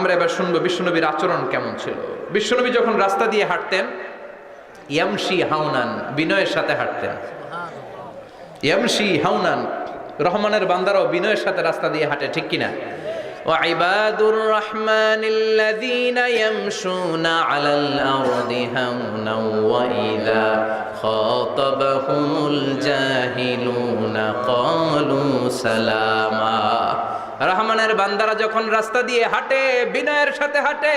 আমরা এবার শুনবো বিশ্বনবীর আচরণ কেমন ছিল। বিশ্বনবী যখন রাস্তা দিয়ে হাঁটতেন, ইয়ামশি হাউনান, বিনয়ের সাথে হাঁটতেন। ইয়ামশি হাউনান, রহমানের বান্দারাও বিনয়ের সাথে রাস্তা দিয়ে হাঁটে, ঠিক কিনা? وعباد الرحمن الذين يمشون على الأرض هونا وإذا خاطبهم الجاهلون قالوا سلاما। রহমানের বান্দারা যখন রাস্তা দিয়ে হাঁটে, বিনয়ের সাথে হাঁটে,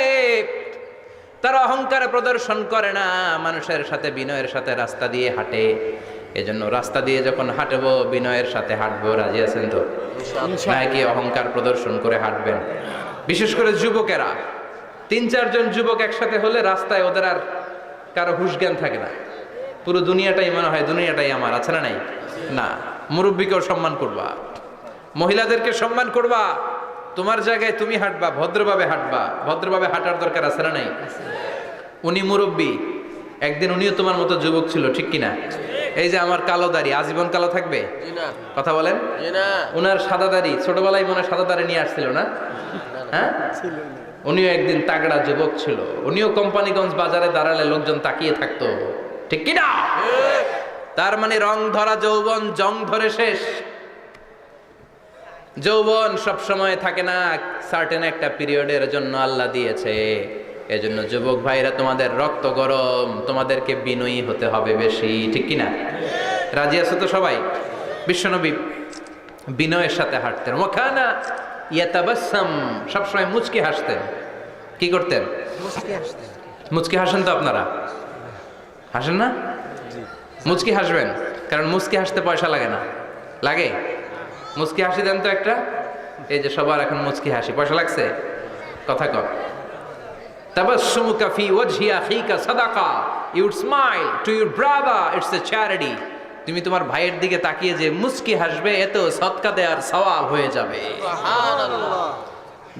তারা অহংকার প্রদর্শন করে না, মানুষের সাথে বিনয়ের সাথে রাস্তা দিয়ে হাঁটে। এজন্য রাস্তা দিয়ে যখন হাঁটবো, বিনয়ের সাথে হাঁটবো। রাজি আছেন তো? নাকি অহংকার প্রদর্শন করে হাঁটবেন? বিশেষ করে যুবকেরা, ৩-৪ জন যুবক একসাথে হলে রাস্তায় ওদের আর কারো হুঁশ জ্ঞান থাকে না। পুরো দুনিয়াটাই মনে হয় দুনিয়াটাই আমার, আছে না নাই? না, মুরব্বীকেও সম্মান করবা, মহিলাদেরকে সম্মান করবা, তোমার জায়গায় তুমি হাঁটবা, ভদ্রভাবে হাঁটবা। ভদ্রভাবে হাঁটার দরকার আছে না নাই? উনি মুরব্বী, একদিন উনিও তোমার মতো যুবক ছিল, ঠিক কিনা? এই যে আমার কালো দাড়ি আজীবন কালো থাকবে? কথা বলেন। উনার সাদা দাড়ি ছোটবেলায় মনে সাদা দাড়ি নিয়ে আসছিল না? হ্যাঁ, উনিও একদিন তাগড়া যুবক ছিল। উনিও কোম্পানিগঞ্জ বাজারে দাঁড়ালে লোকজন তাকিয়ে থাকতো, ঠিক কিনা? তার মানে রং ধরা যৌবন জং ধরে শেষ। যৌবন সব সময় থাকে না, সার্টেন একটা পিরিয়ডের জন্য আল্লাহ দিয়েছে। এজন্য যুবক ভাইরা, তোমাদের রক্ত গরম, তোমাদেরকে বিনয়ী হতে হবে বেশি, ঠিক কিনা? রাজি আছো তো সবাই? বিশ্বনবী বিনয়ের সাথে হাঁটতেন। ওয়াকানা ইয়াতাবাসসাম, সবসময় মুচকি হাসতেন। কি করতেন? মুচকি হাসেন তো আপনারা? হাসেন না? মুচকি হাসবেন, কারণ মুচকি হাসতে পয়সা লাগে না। লাগে? মুচকি হাসি দেন তো একটা। এই যে সবার এখন মুচকি হাসি, পয়সা লাগছে? কথা কর। তাবাসসুমুকা ফি ওয়াজহি আখিকা সাদাকা, you would smile to your brother, it's a charity. তুমি তোমার ভাইয়ের দিকে তাকিয়ে যে মুচকি হাসবে, এত সদকা দেওয়ার সওয়াব হয়ে যাবে। সুবহানাল্লাহ।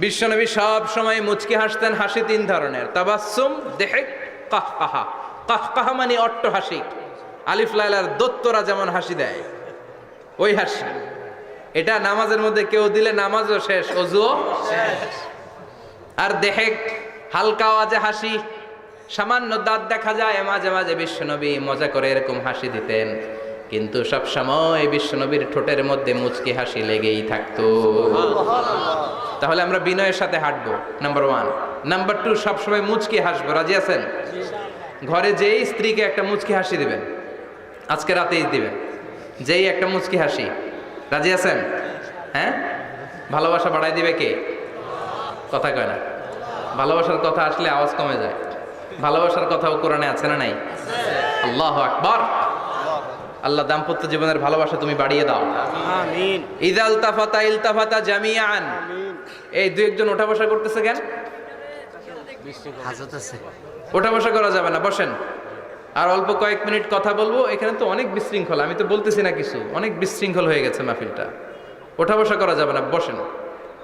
বিশ্বনবী সব সময় মুচকি হাসতেন। হাসি 3 ধরনের: তাবাসসুম, দিহক, কাহকাহা। কাহকাহা মানে অট্ট হাসি, আলিফ লাইলার দত্তরা যেমন হাসি দেয় ওই হাসি। এটা নামাজের মধ্যে কেউ দিলে নামাজও শেষ, ওযুও শেষ। আর দিহক, হালকা আওয়াজে হাসি, সামান্য দাঁত দেখা যায় মাঝে মাঝে। বিশ্বনবী মজা করে এরকম হাসি দিতেন, কিন্তু সব সময় বিশ্বনবীর ঠোঁটের মধ্যে মুচকি হাসি লেগেই থাকতো। তাহলে আমরা বিনয়ের সাথে হাঁটবো, নাম্বার 1। নাম্বার 2, সবসময় মুচকি হাসবো। রাজি আছেন? ঘরে যেই স্ত্রীকে একটা মুচকি হাসি দিবেন, আজকে রাতেই দিবেন, যেই একটা মুচকি হাসি। রাজি আছেন? হ্যাঁ, ভালোবাসা বাড়াই দিবে কে? কথা কয় না। ভালোবাসার কথা আসলে আওয়াজ কমে যায়। ভালোবাসার কথাও কোরআনে আছে না নাই? আল্লাহু আকবার। আল্লাহ দাম্পত্য জীবনের ভালোবাসা তুমি বাড়িয়ে দাও, আমিন। ইযা ইলতাফাতা ইলতাফাতা জামিআন। এই 2-1 জন ওঠা বসা করতেছে কেন? হাজত আছে, ওঠা বসা করা যাবে না, বসেন। আর অল্প কয়েক মিনিট কথা বলবো। এখানে তো অনেক বিশৃঙ্খলা, আমি তো বলতেছি না কিছু, অনেক বিশৃঙ্খল হয়ে গেছে মাহফিলটা। ওঠা বসা করা যাবে না, বসেন।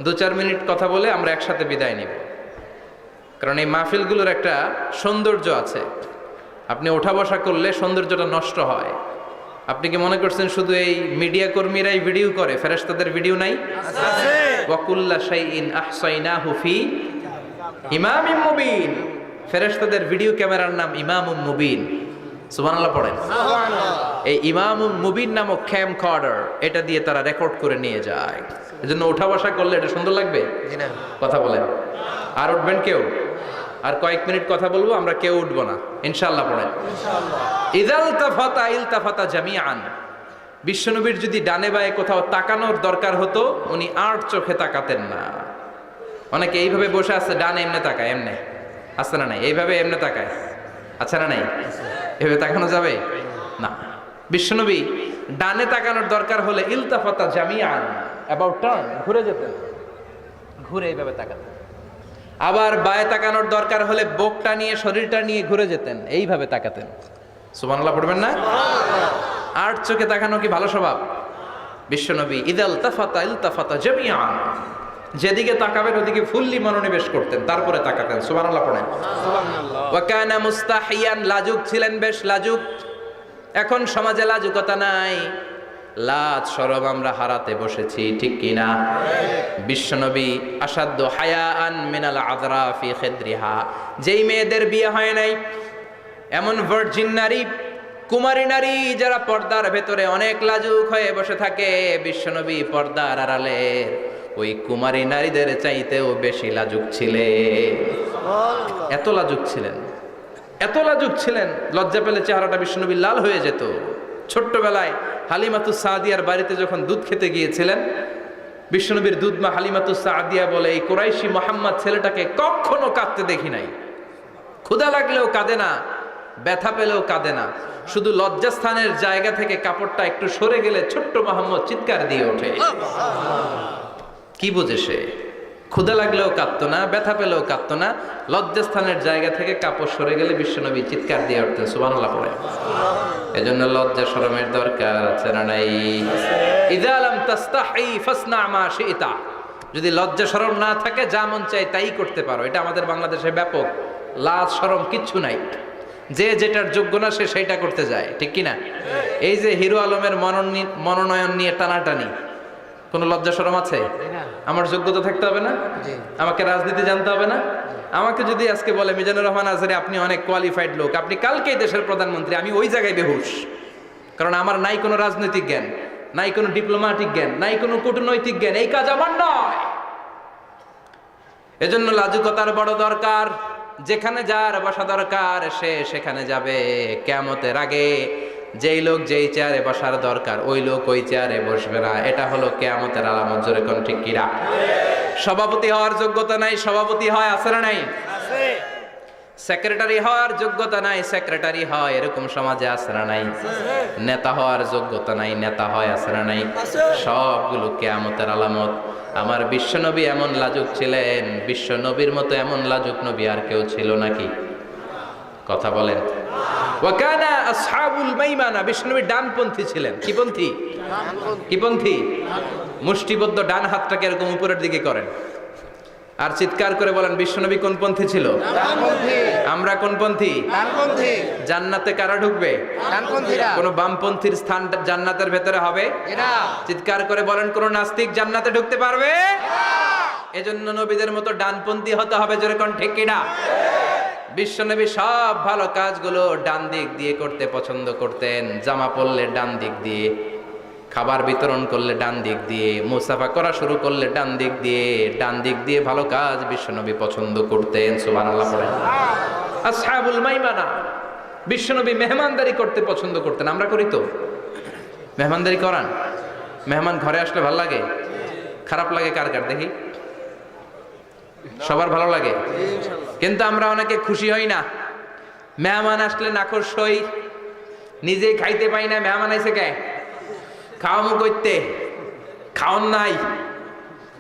2-4 মিনিট কথা বলে আমরা একসাথে বিদায় নিব। কারণ এই মাহফিলগুলোর একটা সৌন্দর্য আছে, আপনি ওঠা বসা করলে সৌন্দর্যটা নষ্ট হয়। আপনি কি মনে করছেন শুধু এই মিডিয়া কর্মীরাই ভিডিও করে? ফেরেশতাদের ভিডিও নাই? আছে। ওয়া কুল্লা শাইইন আহসাইনাহু ফি ইমামিম মুবিন। ফেরেশতাদের ভিডিও ক্যামেরার নাম ইমামুম মুবিন। সুবহানাল্লাহ পড়েন। সুবহানাল্লাহ। এই ইমামুম মুবিন নামক ক্যামকর্ডার, এটা দিয়ে তারা রেকর্ড করে নিয়ে যায়। এজন্য ওঠা বসা করলে এটা সুন্দর লাগবে? জি না। কথা বলেন। আর উঠবেন কেউ? আর কয়েক মিনিট কথা বলবো, আমরা কেউ উঠবো না ইনশাআল্লাহ। পড়েন ইনশাআল্লাহ। ইযা ইলতাফাতা ইলতাফাতা জামিআন। বিশ্বনবীর যদি ডানে বায়ে কোথাও তাকানোর দরকার হতো, উনি আর চোখে তাকাতেন না। অনেকে এইভাবে বসে আছে, ডানে এমনে তাকায়, এমনে আছে না নাই? এইভাবে এমনে তাকায়, আছে না নাই? এভাবে তাকানো যাবে না। বিশ্বনবী ডানে তাকানোর দরকার হলে ইলতাফাতা জামিআন, অ্যাবাউট টার্ন, ঘুরে যেতেন, ঘুরে এইভাবে তাকাতেন। আবার বায়ে তাকানোর দরকার হলে বুকটা নিয়ে, শরীরটা নিয়ে ঘুরে যেতেন, এইভাবে তাকাতেন। সুবহানাল্লাহ পড়বেন না? আর চোখে তাকানো কি ভালো স্বভাব? বিশ্বনবী ইযা ইলতাফাতা ইলতাফাতা জামিআন, যেদিকে তাকাবেন ওদিকে ফুললি মনোনিবেশ করতেন, তারপরে তাকাতেন। সুবহানাল্লাহ পড়েন। সুবহানাল্লাহ। ওয়া কানা মুস্তাহিয়ান, লাজুক ছিলেন, বেশ লাজুক। এখন সমাজে লাজুকতা নাই, লাজ শরম আমরা হারাতে বসেছি, ঠিক কিনা? বিশ্বনবী আসাদ্দু হায়াআন মিনাল আযরা ফি খিদ্রিহা, যেই মেয়েদের বিয়ে হয় নাই, এমন ভার্জিন নারী, কুমারী নারী যারা পর্দার ভেতরে অনেক লাজুক হয়ে বসে থাকে, বিশ্বনবী পর্দার আড়ালের ওই কুমারী নারীদের চাইতেও বেশি লাজুক ছিলেন। এত লাজুক ছিলেন, এত লাজুক ছিলেন, লজ্জা পেলে চেহারাটা বিশ্বনবী লাল হয়ে যেত। ছোট্টবেলায় হালিমাতুস সাদিয়ার বাড়িতে যখন দুধ খেতে গিয়েছিলেন, বিশ্বনবীর দুধমা হালিমাতুস সাদিয়া বলে, এই কুরাইশি মোহাম্মদ ছেলেটাকে কখনো কাঁদতে দেখি নাই। ক্ষুধা লাগলেও কাঁদে না, ব্যথা পেলেও কাঁদে না, শুধু লজ্জাস্থানের জায়গা থেকে কাপড়টা একটু সরে গেলে ছোট্ট মোহাম্মদ চিৎকার দিয়ে ওঠে। কি বোঝে সে? ক্ষুধা লাগলেও কাঁদতো না, ব্যথা পেলেও কাঁদতো না, লজ্জাস্থানের জায়গা থেকে কাপড় সরে গেলে বিশ্বনবী চিৎকার দিয়ে উঠতেন সুবহানাল্লাহ পড়ে। এজন্য লজ্জা শরমের দরকার আছে না নাই? ইযা লাম তাস্তাহি ফাসনা মা শিতা, যদি লজ্জা শরম না থাকে যা মন চায় তাই করতে পারো। এটা আমাদের বাংলাদেশে ব্যাপক, লাজ শরম কিচ্ছু নাই, যে যেটার যোগ্য না সে সেইটা করতে যায়, ঠিক কিনা? এই যে হিরো আলমের মনোনয়ন নিয়ে টানাটানি, কোনো লজ্জা শরম আছে? আমার যোগ্যতা থাকতে হবে না? আমাকে রাজনীতি জানতে হবে না? আমাকে যদি আজকে বলে মিজানুর রহমান আজহারি আপনি অনেক কোয়ালিফাইড লোক, আপনি কালকেই দেশের প্রধানমন্ত্রী, আমি ওই জায়গায় বেহুশ, কারণ আমার নাই কোনো রাজনৈতিক জ্ঞান, নাই কোনো ডিপ্লোম্যাটিক জ্ঞান, নাই কোনো কূটনৈতিক জ্ঞান, এই কাজ আমার নয়। এজন্য লাজুকতার বড় দরকার। যেখানে যার বসা দরকার সে সেখানে যাবে। কিয়ামতের আগে যেই লোক যেই চেয়ারে বসার দরকার ওই লোক ওই চেয়ারে বসবে না। এটা হলো কিয়ামতের আলামত। জোরে কোন ঠিক কিনা? সভাপতি হওয়ার যোগ্যতা নাই, সভাপতি হয়, আছে না নাই? সেক্রেটারি হওয়ার যোগ্যতা নাই, সেক্রেটারি হয়, এরকম সমাজে আছে না নাই? নেতা হওয়ার যোগ্যতা নাই, নেতা হয়, আছে না নাই? সবগুলো কিয়ামতের আলামত। আমার বিশ্বনবী এমন লাজুক ছিলেন, বিশ্বনবীর মতো এমন লাজুক নবী আর কেউ ছিল নাকি? কথা বলেন। ওয়াকানা আসহাবুল মাইমানা, বিশ্বনবী ডানপন্থী ছিলেন। কি পন্থী? কি পন্থী? মুষ্টিবদ্ধ ডান হাতটাকে এরকম উপরের দিকে করেন আর চিৎকার করে বলেন, বিশ্বনবী কোন পন্থী ছিল? ডানপন্থী। আমরা কোন পন্থী? ডানপন্থী। জান্নাতে কারা ঢুকবে? ডানপন্থীরা। কোন বামপন্থীর স্থান জান্নাতের ভেতরে হবে? না। চিৎকার করে বলেন, কোন নাস্তিক জান্নাতে ঢুকতে পারবে? না। এজন্য নবীদের মতো ডানপন্থী হতে হবে। জোরে কোন ঠিক কিনা? বিশ্বনবী সব ভালো কাজগুলো ডান দিক দিয়ে করতে পছন্দ করতেন। জামা পরলে ডান দিক দিয়ে, খাবার বিতরণ করলে ডান দিক দিয়ে, মুসাফা করা শুরু করলে ডান দিক দিয়ে, ডান দিক দিয়ে ভালো কাজ বিশ্বনবী পছন্দ করতেন। সুবহানাল্লাহ পড়েন। আসহাবুল মাইমানা, বিশ্বনবী মেহমানদারি করতে পছন্দ করতেন। আমরা করি তো? মেহমানদারি করান? মেহমান ঘরে আসলে ভালো লাগে? খারাপ লাগে কার কার দেখি? সবার ভালো লাগে, কিন্তু আমরা অনেকে খুশি হই না। মেহমান আসলে নাখোশ হই, নিজে খাইতে পাই না। মেহমান আইছে কে? খাওয়ামু করতে, খাওন নাই,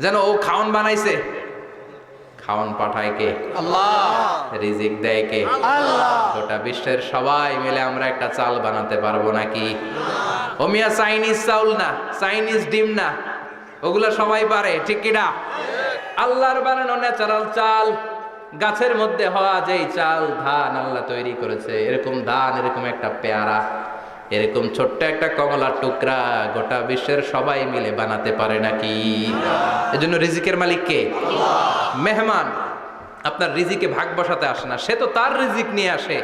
যেন ও খাওন বানাইছে। খাওন পাঠায় কে? আল্লাহ। রিজিক দেয় কে? আল্লাহ। গোটা বিশ্বের সবাই মিলে আমরা একটা চাল বানাতে পারবো নাকি? ও মিয়া চাইনিজ চাউল না, চাইনিজ ডিম না, ওগুলা সবাই পারে, ঠিক কিনা? আল্লাহর বানানো ন্যাচারাল চাল, গাছের মধ্যে হওয়া যেই চাল, ধান আল্লাহ তৈরি করেছে, এরকম ধান, এরকম একটা পেয়ারা, এরকম ছোট্ট একটা কমলার টুকরা গোটা বিশ্বের সবাই মিলে বানাতে পারে নাকি? এজন্য রিজিকের মালিক কে? মেহমান আপনার রিজিকে ভাগ বসাতে আসে না, সে তো তার রিজিক নিয়ে আসে,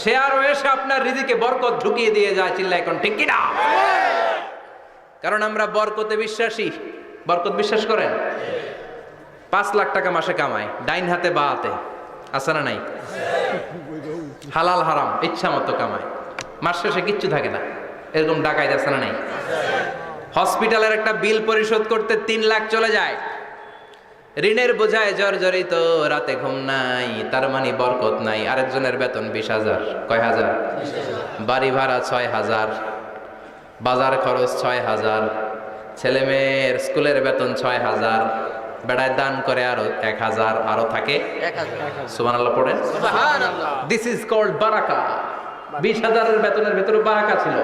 সে আরো এসে আপনার রিজিকে বরকত ঢুকিয়ে দিয়ে যায়। চিল্লা এখন ঠিক কিনা? কারণ আমরা বরকতে বিশ্বাসী। বরকত বিশ্বাস করেন? 5 লাখ টাকা মাসে কামায়, ডাইন হাতে বা হাতে, আছে না নাই? হালাল হারাম ইচ্ছা মতো কামায়, মাস শেষে কিচ্ছু থাকে না, এরকম ডাকাইত আছে না নাই? হসপিটালের একটা বিল পরিশোধ করতে 3 লাখ চলে যায়, ঋণের বোঝায় জর্জরিত, রাতে ঘুম নাই, তার মানে বরকত নাই। আরেকজনের বেতন 20,000, কয় হাজার? বাড়ি ভাড়া 6,000, বাজার খরচ 6,000, ছেলে মেয়ের স্কুলের বেতন 6,000, বেড়ায় দান করে আরো 1,000, আরো থাকে 1,000। সুবহানাল্লাহ পড়েন। দিস ইজ কল্ড বারাকা। 20,000 বেতনের ভেতরে বারাকা ছিল।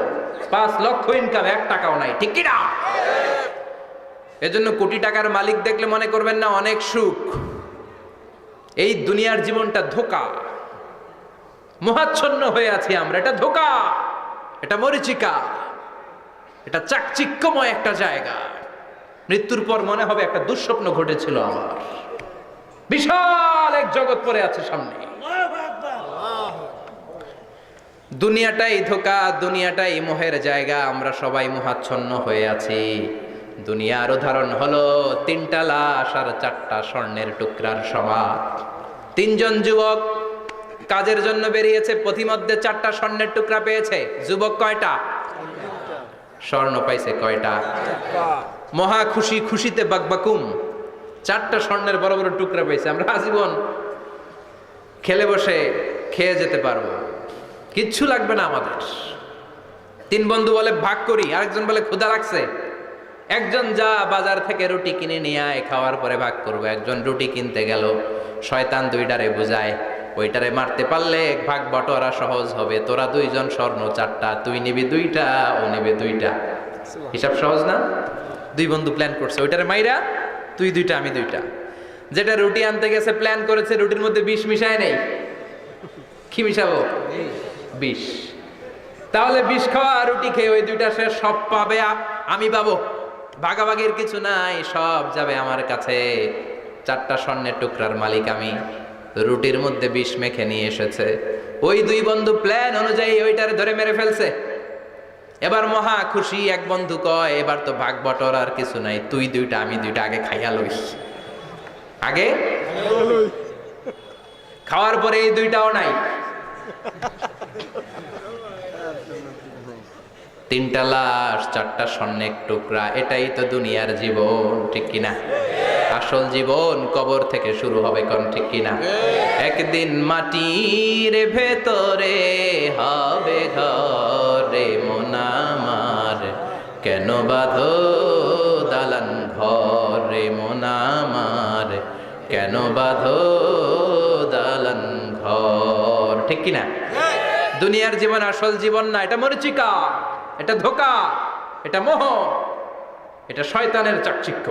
5 লক্ষ ইনকাম, 1 টাকাও নাই, ঠিক কি না? এজন্য কোটি টাকার মালিক দেখলে মনে করবেন না অনেক সুখ। এই দুনিয়ার জীবনটা ধোঁকা, মোহাচ্ছন্ন হয়ে আছি আমরা। এটা ধোঁকা, এটা মরিচিকা। এটা চাকচিক্যময় একটা জায়গা। মৃত্যুর পর মনে হবে একটা দুঃস্বপ্ন ঘটেছিল আমার। বিশাল এক জগৎ পড়ে আছে সামনে। দুনিয়াটাই ধোঁকা, দুনিয়াটাই মোহের জায়গা। আমরা সবাই মোহাচ্ছন্ন হয়ে আছি। দুনিয়ার উদাহরণ হলো 3টা লাশ আর 4টা স্বর্ণের টুকরার সমান। 3জন যুবক কাজের জন্য বেরিয়েছে, পথিমধ্যে 4টা স্বর্ণের টুকরা পেয়েছে। যুবক কয়টা? স্বর্ণ পাইছে কয়টা? মহা খুশি, খুশিতে বাকবাকুম। 4টা স্বর্ণের বড় বড় টুকরা পেয়েছে। আমরা আজীবন খেলে বসে খেয়ে যেতে পারবো, কিচ্ছু লাগবে না আমাদের। 3 বন্ধু বলে ভাগ করি, আরেকজন বলে ক্ষুধা লাগছে। একজন যা বাজার থেকে রুটি কিনে নিয়ে আয়, খাওয়ার পরে ভাগ করবো। একজন রুটি কিনতে গেল, শয়তান 2টারে বুঝায় ওইটারে মারতে পারলে ভাগ বটোয়ারা সহজ হবে। তোরা 2জন স্বর্ণ 4টা, তুই নিবি 2টা, ও নেবে 2টা। হিসাব সহজ না? 2 বন্ধু প্ল্যান করছে, ওইটারে মাইরা তুই 2টা আমি 2টা। যেটা রুটি আনতে গেছে প্ল্যান করেছে রুটির মধ্যে বিষ মিশায় নেই। কি মিশাবো? বিষ। তাহলে বিষ খাওয়া রুটি খেয়ে ওই 2টা সে সব পাবে, আমি পাবো। ভাগাভাগির কিছু নাই, সব যাবে আমার কাছে। 4টা স্বর্ণের টুকরার মালিক আমি। রুটির মধ্যে বিষ মেখে নিয়ে এসেছে। ওই 2 বন্ধু প্ল্যান অনুযায়ী ওইটারে ধরে মেরে ফেলছে। এবার মহা খুশি। এক বন্ধু কয় এবার তো ভাগ বটর আর কিছু নাই, তুই 2টা আমি 2টা, আগে খাইয়া লইস। আগে খাওয়ার পরে এই 2টাও নাই। 3টা লাশ, 4টা স্বর্ণের টুকরা। এটাই তো দুনিয়ার জীবন, ঠিক কিনা? আসল জীবন কবর থেকে শুরু হবে, কোন ঠিক কিনা? একদিন মাটির ভেতরে হবে ঘরে মন আমার, কেন বাঁধো দালান ঘরে মন আমার, কেন বাঁধো দালান ঘর, ঠিক কিনা? দুনিয়ার জীবন আসল জীবন না, এটা মরিচিকা, এটা ধোঁকা, এটা মোহ, এটা শয়তানের চাকচিক্য।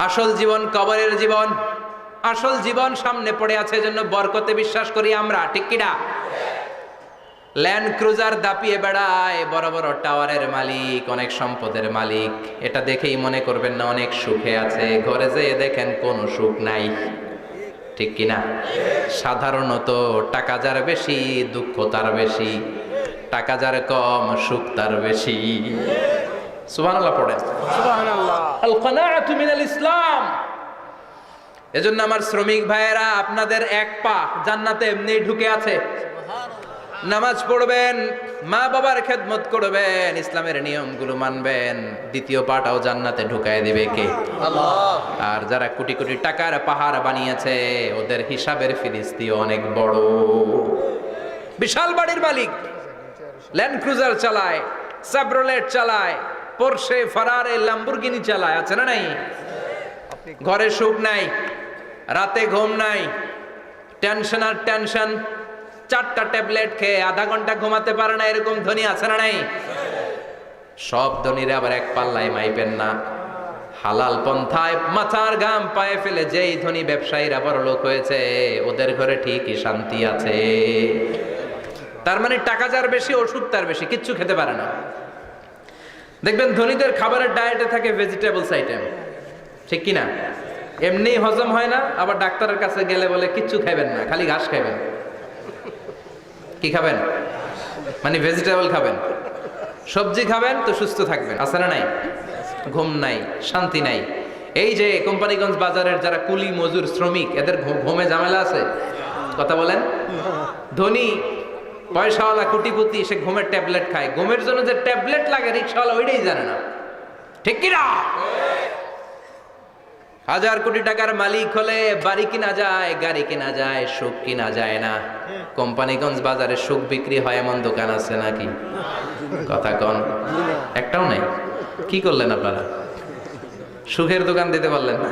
আসল জীবন কবরের জীবন। আসল জীবন সামনে পড়ে আছে, এজন্য বরকতে বিশ্বাস করি আমরা, ঠিক কিনা? ল্যান্ড ক্রুজার দাপিয়ে বেড়ায়, বড় বড় টাওয়ারের মালিক, অনেক সম্পদের মালিক। এটা দেখেই মনে করবেন না অনেক সুখে আছে, ঘরে যেয়ে দেখেন কোনো সুখ নাই, ঠিক কিনা? সাধারণত টাকা যার বেশি দুঃখ তার বেশি, টাকা যার কম সুখ তার বেশি। সুবহানাল্লাহ পড়েন। সুবহানাল্লাহ। আল কানাআতু মিনাল ইসলাম। এজন্য আমার শ্রমিক ভাইয়েরা, আপনাদের এক পা জান্নাতে এমনি ঢুকে আছে। নামাজ পড়বেন, মা বাবার খেদমত করবেন, ইসলামের নিয়মগুলো মানবেন, 2য় পাটাও জান্নাতে ঢুকায় দিবে কে? আল্লাহ। আর যারা কোটি কোটি টাকার পাহাড় বানিয়েছে, ওদের হিসাবের ফিরিস্তিও অনেক বড়। বিশাল বাড়ির মালিক, ল্যান্ড ক্রুজার চালায়, সাবরোলেট চালায়, পোরশে, ফারারে, ল্যাম্বরগিনি চালায়, আছে না নাই? ঘরে সুখ নাই, রাতে ঘুম নাই, টেনশন আর টেনশন। 4টা ট্যাবলেট খেয়ে আধা ঘন্টা ঘুমাতে পারে না, এরকম ধনী আছে না নাই? সব ধনীরা আবার এক পাল্লায় মাইপেন না। হালাল পন্থায় মাথার ঘাম পায়ে ফেলে যেই ধনী ব্যবসায়ীরা বড় লোক হয়েছে, ওদের ঘরে ঠিকই শান্তি আছে। তার মানে টাকা যার বেশি, ওষুধ তার বেশি, কিচ্ছু খেতে পারে না। দেখবেন ধনীদের খাবারের ডায়েটে থাকে ভেজিটেবলস আইটেম, ঠিক কিনা? এমনি হজম হয় না, আবার ডাক্তারের কাছে গেলে বলে কিচ্ছু খাবেন না, খালি ঘাস খাবেন। কি খাবেন? মানে ভেজিটেবল খাবেন, সবজি খাবেন তো সুস্থ থাকবেন, আছে না নাই? ঘুম নাই, শান্তি নাই। এই যে কোম্পানিগঞ্জ বাজারের যারা কুলি মজুর শ্রমিক, এদের ঘুমে ঝামেলা আছে? কথা বলেন। ধনী পয়সাওয়ালা কোটিপতি, সে ঘুমের ট্যাবলেট খায়। ঘুমের জন্য যে ট্যাবলেট লাগে রিক্সাওয়ালা ওইটাই জানে না, ঠিক কিনা? 1000 কোটি টাকার মালিক হলে বাড়ি কিনা যায়, গাড়ি কিনা যায়, সুখ কিনা যায় না। কোম্পানিগঞ্জ বাজারে সুখ বিক্রি হয় এমন দোকান আছে নাকি? কথা কন, একটাও নাই। কি করলেন আপনারা? সুখের দোকান দিতে পারলেন না?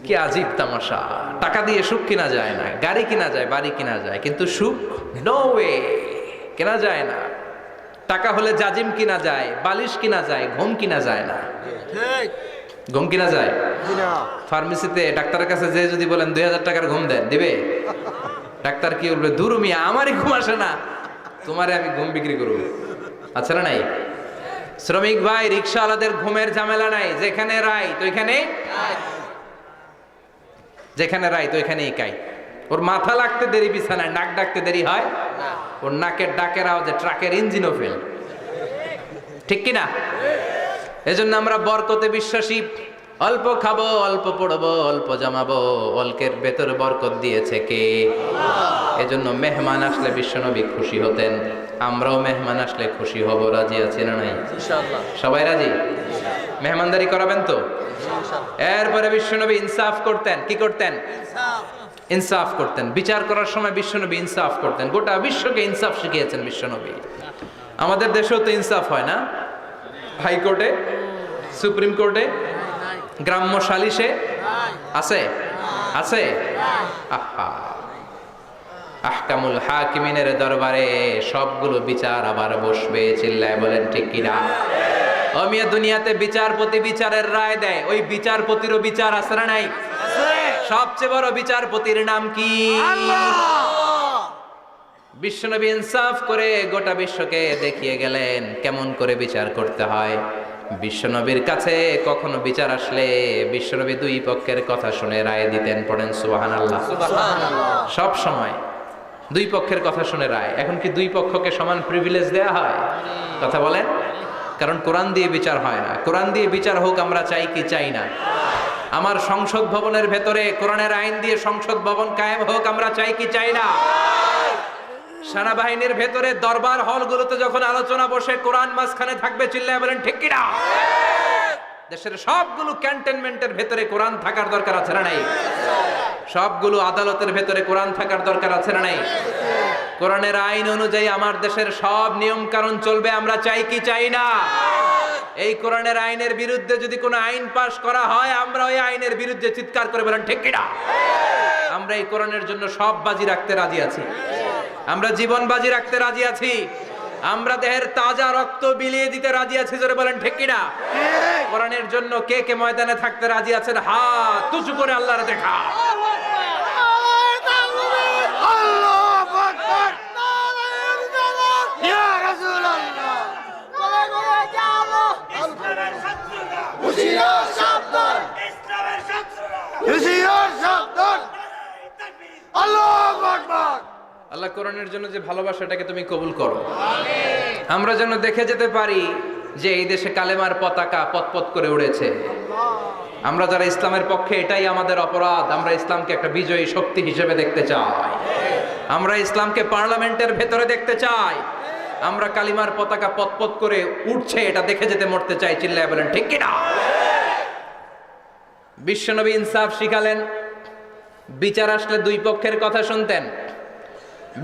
কি আজীব তামাশা। টাকা দিয়ে সুখ কিনা যায় না, গাড়ি কিনা যায়, বাড়ি কিনা যায়, কিন্তু সুখ নো ওয়ে, কেনা যায় না। টাকা হলে জাজিম কিনা যায়, বালিশ কিনা যায়, ঘুম কিনা যায় না। ঘুম কিনা যায়? ফার্মেসিতে ডাক্তারের কাছে যে যদি বলেন 2000 টাকার ঘুম দেন, দিবে? ডাক্তার কি বলবে? দূর মিয়া, আমারই ঘুম আসে না, তোমারে আমি ঘুম বিক্রি করবো। আছে না নাই? শ্রমিক ভাই, রিক্সাওয়ালাদের ঘুমের ঝামেলা নাই, যেখানে রায় তো ওইখানে, যেখানে রায় তো ওইখানেই কাই। ওর মাথা লাগতে দেরি বিছানায়, নাক ডাকতে দেরি হয়, ওর নাকের ডাকের আওয়াজে ট্রাকের ইঞ্জিনও ফেল, ঠিক কিনা? এজন্য আমরা বরকতে বিশ্বাসী। অল্প খাবো, অল্প পড়বো, অল্প জামাবো, অল্পের ভেতর বরকত দিয়েছে কে? এজন্য মেহমান আসলে বিশ্বনবী খুশি হতেন, আমরাও মেহমান আসলে খুশি হব। রাজি আছি না নাই? সবাই রাজি? মেহমানদারি করাবেন তো? এরপরে বিশ্বনবী ইনসাফ করতেন। কি করতেন? ইনসাফ করতেন। বিচার করার সময় বিশ্বনবী ইনসাফ করতেন। গোটা বিশ্বকে ইনসাফ শিখিয়েছেন বিশ্বনবী। আমাদের দেশেও তো ইনসাফ হয় না? হাইকোর্টে, সুপ্রিম কোর্টে, গ্রাম্য সালিশে আছে, আছে। আহা, আহকামুল হাকিমিনের দরবারে সবগুলো বিচার আবার বসবে। চিল্লায় বলেন ঠিক কিনা? ও মিয়া, দুনিয়াতে বিচারপতি বিচারের রায় দেয়, ওই বিচারপতিরও বিচার আছে না নাই? সবচেয়ে বড় বিচারপতির নাম কি? বিশ্বনবী ইনসাফ করে গোটা বিশ্বকে দেখিয়ে গেলেন কেমন করে বিচার করতে হয়। বিশ্বনবীর কাছে কখনো বিচার আসলে বিশ্বনবী দুই পক্ষের কথা শুনে রায় দিতেন। পড়েন সুবহানাল্লাহ। সব সময় দুই পক্ষের কথা শুনে রায়। এখন কি দুই পক্ষকে সমান প্রিভিলেজ দেয়া হয়? কথা বলেন। কারণ কোরআন দিয়ে বিচার হয় না। কোরআন দিয়ে বিচার হোক আমরা চাই কি চাই না? আমার সংসদ ভবনের ভেতরে কোরআনের আইন দিয়ে সংসদ ভবন কায়েম হোক আমরা চাই কি চাই না? সেনাবাহিনীর ভেতরে দরবার হলগুলোতে যখন আলোচনা বসে কোরআন মাঝখানে থাকবে। চিল্লায় বলেন ঠিক কিনা? দেশের সবগুলো ক্যান্টনমেন্টের ভেতরে কোরআন থাকার দরকার আছে না নাই? সবগুলো আদালতের ভেতরে কোরআন থাকার দরকার আছে না নাই? কোরআনের আইন অনুযায়ী আমার দেশের সব নিয়ম কানুন চলবে আমরা চাই কি চাই না? এই কোরআনের আইনের বিরুদ্ধে যদি কোনো আইন পাশ করা হয় আমরা ওই আইনের বিরুদ্ধে চিৎকার করে বলেন ঠিক কিনা? আমরা এই কোরআনের জন্য সব বাজি রাখতে রাজি আছি। আমরা জীবন বাজি রাখতে রাজি আছি। আমরা দেহের তাজা রক্ত বিলিয়ে দিতে রাজি আছি। জোরে বলেন ঠিক কিনা? কোরআনের জন্য কে কে ময়দানে থাকতে রাজি আছেন? হাত উঁচু করে আল্লাহর দেখা। আল্লাহ কোরআনের জন্য যে ভালোবাসাটাকে তুমি কবুল করো। আমরা যেন দেখে যেতে পারি যে এই দেশে কালেমার পতাকা পতপত করে উড়েছে। আমরা যারা ইসলামের পক্ষে, এটাই আমাদের অপরাধ। আমরা ইসলামকে একটা বিজয়ী শক্তি হিসেবে দেখতে চাই। আমরা ইসলামকে পার্লামেন্টের ভেতরে দেখতে চাই। আমরা কালিমার পতাকা পতপত করে উঠছে এটা দেখে যেতে মরতে চাই। চিল্লায় বলেন ঠিক কিনা? বিশ্বনবী ইনসাফ শিখালেন। বিচার আসলে দুই পক্ষের কথা শুনতেন।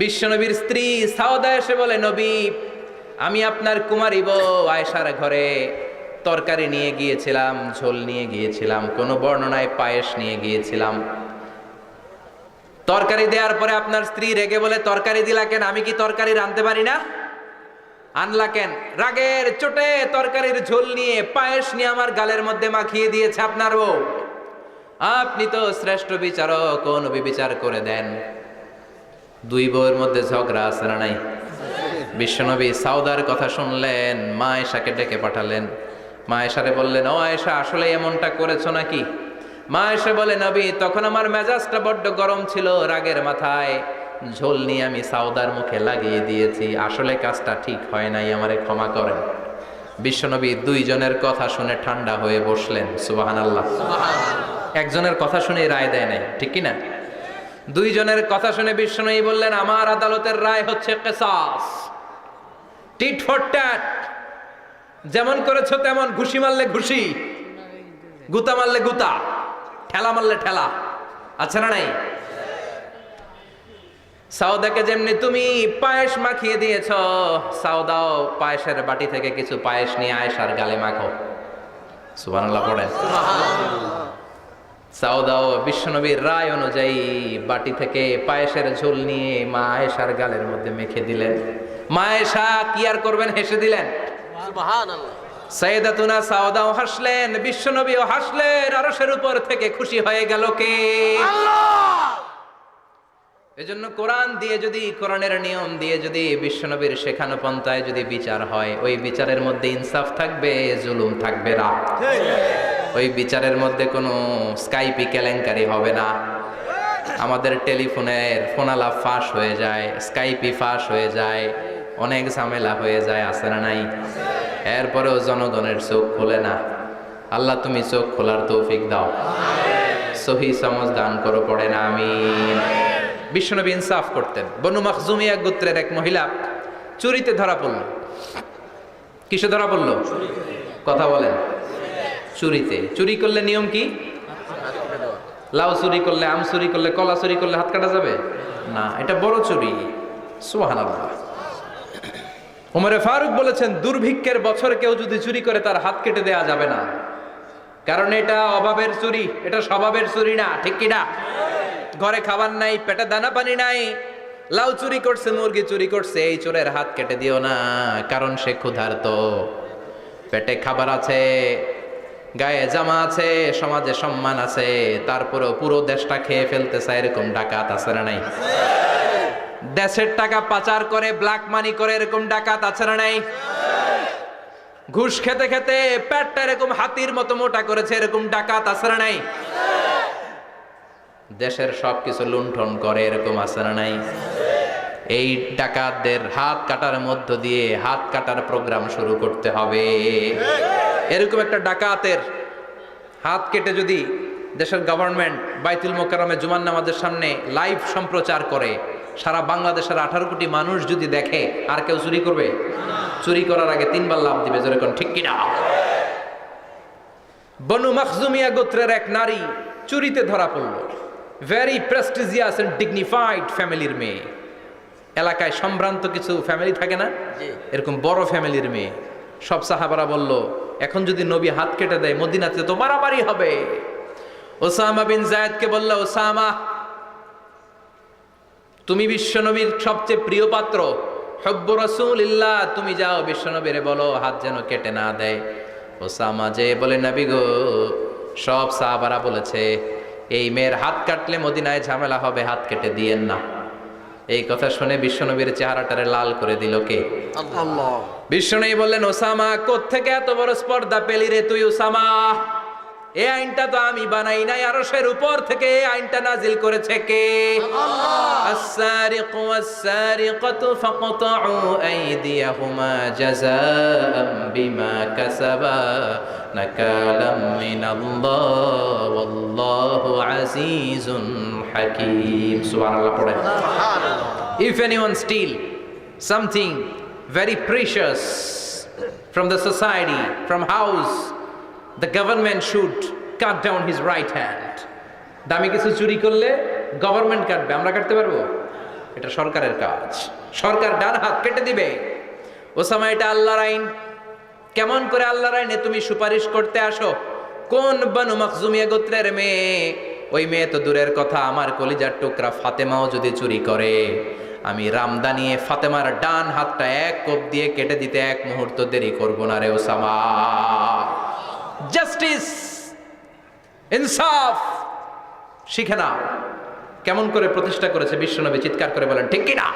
বিশ্বনবীর স্ত্রী সাউদা এসে বলে, নবী, আমি আপনার কুমারী বউ আয়েশার ঘরে তরকারি নিয়ে গিয়েছিলাম, ঝোল নিয়ে গিয়েছিলাম, কোন বর্ণনায় পায়েস নিয়ে গিয়েছিলাম। তরকারি দেওয়ার পরে আপনার স্ত্রী রেগে বলে, তরকারি দিলা কেন? আমি কি তরকারি রাঁধতে পারি না? আনলা কেন? রাগের চোটে তরকারির ঝোল নিয়ে পায়েস নিয়ে আমার গালের মধ্যে মাখিয়ে দিয়েছে আপনার বউ। আপনি তো শ্রেষ্ঠ বিচারক, ও নবী বিচার করে দেন। দুই বউয়ের মধ্যে ঝগড়া আছে না নাই? বিশ্বনবী সাউদার কথা শুনলেন, মা আয়েশাকে ডেকে পাঠালেন। মা আয়েশারে বললেন, ও আয়েশা, আসলে এমনটা করেছো নাকি? মা আয়েশা বলে, নবী, তখন আমার মেজাজটা বড্ড গরম ছিল, রাগের মাথায় ঝোল নিয়ে আমি সাউদার মুখে লাগিয়ে দিয়েছি। আসলে কাজটা ঠিক হয় নাই, আমারে ক্ষমা করেন। বিশ্বনবী দুইজনের কথা শুনে ঠান্ডা হয়ে বসলেন। সুবহানাল্লাহ। একজনের কথা শুনে রায় দেয় নাই, ঠিক কিনা? দুইজনের কথা শুনে বিশ্বনবী বললেন, আমার আদালতের রায় হচ্ছে কিসাস, টিট ফর ট্যাট। যেমন করেছো তেমন, ঘুষি মারলে ঘুষি, গুতা মারলে গুতা, ঠেলা মারলে ঠেলা। আছে না নাই? সাউদাকে যেমনি তুমি পায়েস মাখিয়ে দিয়েছ, সাউদাও পায়েসের বাটি থেকে কিছু পায়েস নিয়ে আয়েশার গালে মাখো। সুবহানাল্লাহ পড়েন। সাউদাও বিশ্বনবীর রায় অনুযায়ী বাটি থেকে পায়েসের ঝোল নিয়ে মা আয়েশার গালের মধ্যে মেখে দিলেন। মা আয়েশা কি আর করবেন, হেসে দিলেন। সুবহানাল্লাহ। সাইয়েদাতুনা সাউদাও হাসলেন, বিশ্বনবীও হাসলেন। আরশের উপর থেকে খুশি হয়ে গেল কে? আল্লাহ। এজন্য কোরআন দিয়ে যদি, কোরআনের নিয়ম দিয়ে যদি, বিশ্বনবীর শেখানো পন্থায় যদি বিচার হয়, ওই বিচারের মধ্যে ইনসাফ থাকবে, জুলুম থাকবে না। ওই বিচারের মধ্যে কোনো স্কাইপি কেলেঙ্কারি হবে না। আমাদের টেলিফোনের ফোনালাপ ফাঁস হয়ে যায়, স্কাইপি ফাঁস হয়ে যায়, অনেক ঝামেলা হয়ে যায়, আছে না নাই? এরপরেও জনগণের চোখ খোলে না। আল্লাহ তুমি চোখ খোলার তৌফিক দাও, সহি সমঝ দান করো, পড়ে না আমিন। বিশ্বনবী ইনসাফ করতেন। বনু মাখজুমিয়া গোত্রের এক মহিলা চুরিতে ধরা পড়ল। কিসে ধরা পড়ল? কথা বলেন। চুরিতে। চুরি করলে নিয়ম কি? লাউ চুরি করলে, আম চুরি করলে, কলা চুরি করলে হাত কাটা যাবে না, এটা বড় চুরি। সুবহানাল্লাহ। ওমরে ফারুক বলেছেন, দুর্ভিক্ষের বছরে কেউ যদি চুরি করে তার হাত কেটে দেয়া যাবে না, কারণ এটা অভাবের চুরি, এটা স্বভাবের চুরি না। ঠিক কিনা? ঘরে খাবার নাই, পেটে দানা পানি নাই, লাউ চুরি করছে, মুরগি চুরি করছে, এই চোরের হাত কেটে দিও না, কারণ সে ক্ষুধার্ত। পেটে খাবার আছে, গায়ে জামা আছে, সমাজে সম্মান আছে, তারপরেও পুরো দেশটা খেয়ে ফেলতে চায়, এরকম ডাকাত আছে না নাই? দেশের টাকা পাচার করে, ব্ল্যাক মানি করে, এরকম ডাকাত আছে না নাই? ঘুষ খেতে খেতে পেটটা এরকম হাতির মতো মোটা করেছে, এরকম ডাকাত আছে না নাই? দেশের সবকিছু লুণ্ঠন করে, এরকম আছে না নাই? এই ডাকাতদের হাত কাটার মধ্য দিয়ে হাত কাটার প্রোগ্রাম শুরু করতে হবে। এরকম একটা ডাকাতের হাত কেটে যদি দেশের গভর্নমেন্ট বাইতুল মোকাররমে জুমার নামাজের সামনে লাইভ সম্প্রচার করে, সারা বাংলাদেশের 18 কোটি মানুষ যদি দেখে, আর কেউ চুরি করবে? চুরি করার আগে 3 বার লাভ দিবে, যেরকম ঠিক কিনা? বনু মাখজুমিয়া গোত্রের এক নারী চুরিতে ধরা পড়ল। ভেরি প্রেস্টিজিয়াস এন্ড ডিগনিফাইড ফ্যামিলির মেয়ে। এলাকায় সম্ভ্রান্ত কিছু ফ্যামিলি থাকে না, এরকম বড় ফ্যামিলির মেয়ে। সব সাহাবারা বলল, এখন যদি নবী হাত কেটে দেয় মদিনাতে তো মারামারি হবে। ওসামা বিন যায়েদকে বলল, ওসামা তুমি বিশ্বনবীর সবচেয়ে প্রিয় পাত্র, হুব্বু রাসূলিল্লাহ, তুমি যাও বিশ্বনবীরে বলো হাত যেন কেটে না দেয়। ওসামা যে বলে, নবী গো, সব সাহাবারা বলেছে এই মেয়ের হাত কাটলে মদিনায় ঝামেলা হবে, হাত কেটে দিয়েন না। এই কথা শুনে বিশ্বনবীর চেহারাটারে লাল করে দিল কে? আল্লাহ। বিশ্বনবী বললেন, ওসামা কোত্থেকে এত বড় স্পর্ধা পেলি রে তুই ওসামা? এই আইনটা তো আমি বানাই নাই, আরশের উপর থেকে এই আইনটা নাজিল করেছে কে? আল্লাহ। আস-সারিকু ওয়াস-সারিকাতু ফাকতাউ আইদিয়াহুমা জাযাআম বিমা কাসাবা নাকালাম মিনাল্লাহ ওয়াল্লাহু আজিজুন হাকীম। সুবহানাল্লাহ পড়েন। সুবহানাল্লাহ। If anyone steal something very precious from the society, from house, the government should cut down his right hand. দামি কিছু চুরি করলে গভর্নমেন্ট কাটবে, আমরা কাটতে পারবো? এটা সরকারের কাজ, সরকার ডান হাত কেটে দিবে। ওসামা, এটা আল্লাহর আইন। কেমন করে আল্লাহর আইনে তুমি সুপারিশ করতে আসো? কোন বনু মাখজুমিয়া গোত্রের মেয়ে? ওই মেয়ে তো দূরের কথা, আমার কলিজার টুকরা ফাতেমাও যদি চুরি করে, আমি রামদা নিয়ে ফাতেমার ডান হাতটা এক কোপ দিয়ে কেটে দিতে এক মুহূর্ত দেরি করব না রে ওসামা। জাস্টিস, ইনসাফ শিখে নাও। কেমন করে প্রতিষ্ঠা করেছে বিশ্বনবী, চিৎকার করে বলেন ঠিক কিনা?